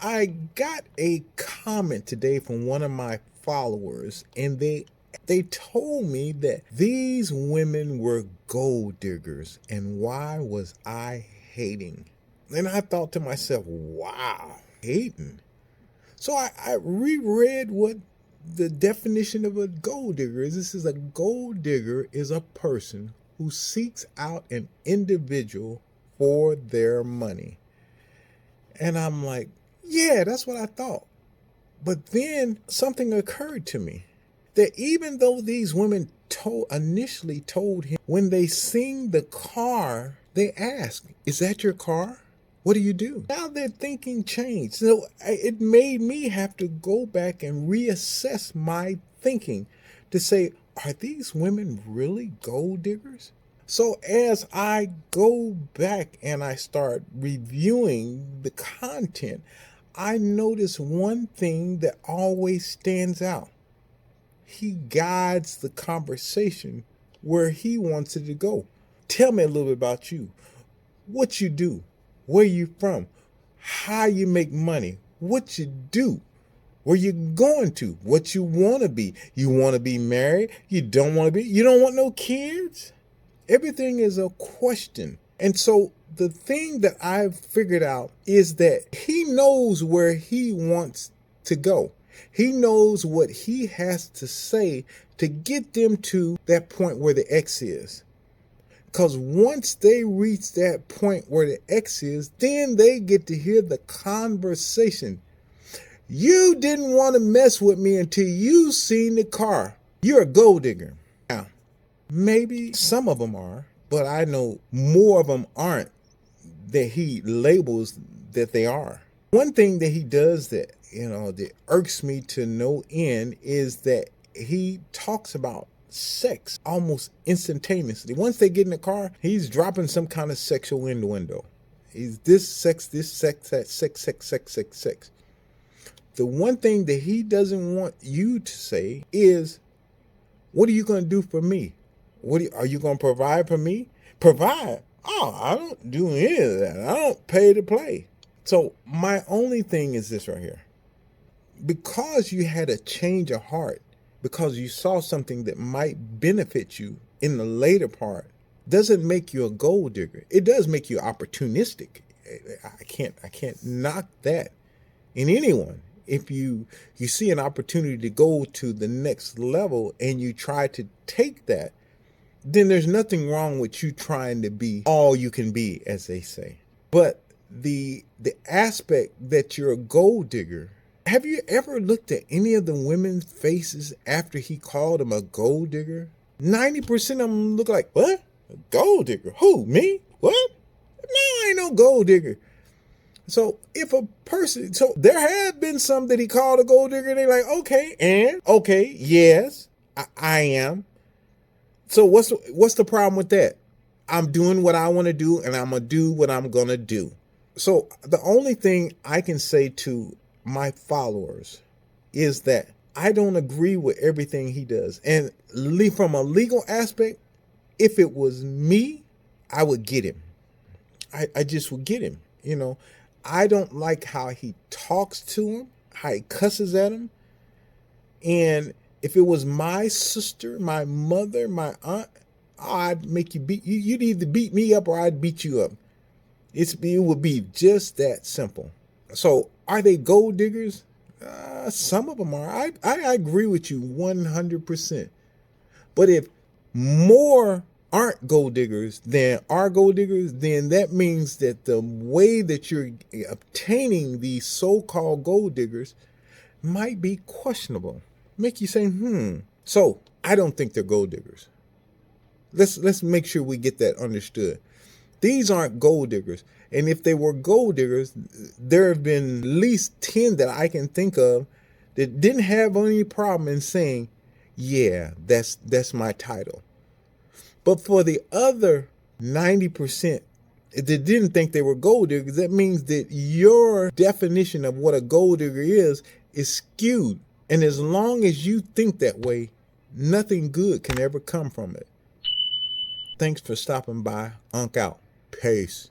I got a comment today from one of my followers, and they told me that these women were gold diggers, and why was I hating? And I thought to myself, wow, hating. So I reread what the definition of a gold digger is. This is a gold digger is a person who seeks out an individual for their money. And I'm like, yeah, that's what I thought. But then something occurred to me that even though these women initially told him when they sing the car, they ask, is that your car? What do you do? Now their thinking changed. So it made me have to go back and reassess my thinking to say, are these women really gold diggers? So as I go back and I start reviewing the content, I notice one thing that always stands out. He guides the conversation where he wants it to go. Tell me a little bit about you. What you do, where you from, how you make money, what you do, where you going to, what you want to be. You want to be married? You don't want to be? You don't want no kids? Everything is a question. And so the thing that I've figured out is that he knows where he wants to go. He knows what he has to say to get them to that point where the X is. Because once they reach that point where the X is, then they get to hear the conversation. You didn't want to mess with me until you seen the car. You're a gold digger. Now, maybe some of them are, but I know more of them aren't that he labels that they are. One thing that he does that, that irks me to no end is that he talks about sex almost instantaneously. Once they get in the car, he's dropping some kind of sexual innuendo. He's this, that, sex. The one thing that he doesn't want you to say is, what are you going to do for me? Are you going to provide for me? Provide? Oh, I don't do any of that. I don't pay to play. So my only thing is this right here. Because you had a change of heart, because you saw something that might benefit you in the later part, doesn't make you a gold digger. It does make you opportunistic. I can't knock that in anyone. If you see an opportunity to go to the next level and you try to take that, then there's nothing wrong with you trying to be all you can be, as they say. But the aspect that you're a gold digger, have you ever looked at any of the women's faces after he called them a gold digger? 90% of them look like, what? A gold digger? Who, me? What? No, I ain't no gold digger. So if a person, so there have been some that he called a gold digger, and they're like, okay, yes, I am. So what's the problem with that? I'm doing what I want to do, and I'm going to do what I'm going to do. So the only thing I can say to my followers is that I don't agree with everything he does. And from a legal aspect, if it was me, I would get him. I just would get him. I don't like how he talks to him, how he cusses at him. And if it was my sister, my mother, my aunt, I'd make you beat you. You'd either beat me up or I'd beat you up. It would be just that simple. So are they gold diggers? Some of them are. I agree with you 100%. But if more aren't gold diggers than are gold diggers, then that means that the way that you're obtaining these so-called gold diggers might be questionable. Make you say, So I don't think they're gold diggers. Let's make sure we get that understood. These aren't gold diggers. And if they were gold diggers, there have been at least 10 that I can think of that didn't have any problem in saying, yeah, that's my title. But for the other 90% that didn't think they were gold diggers, that means that your definition of what a gold digger is skewed. And as long as you think that way, nothing good can ever come from it. Thanks for stopping by. Unk out. Peace.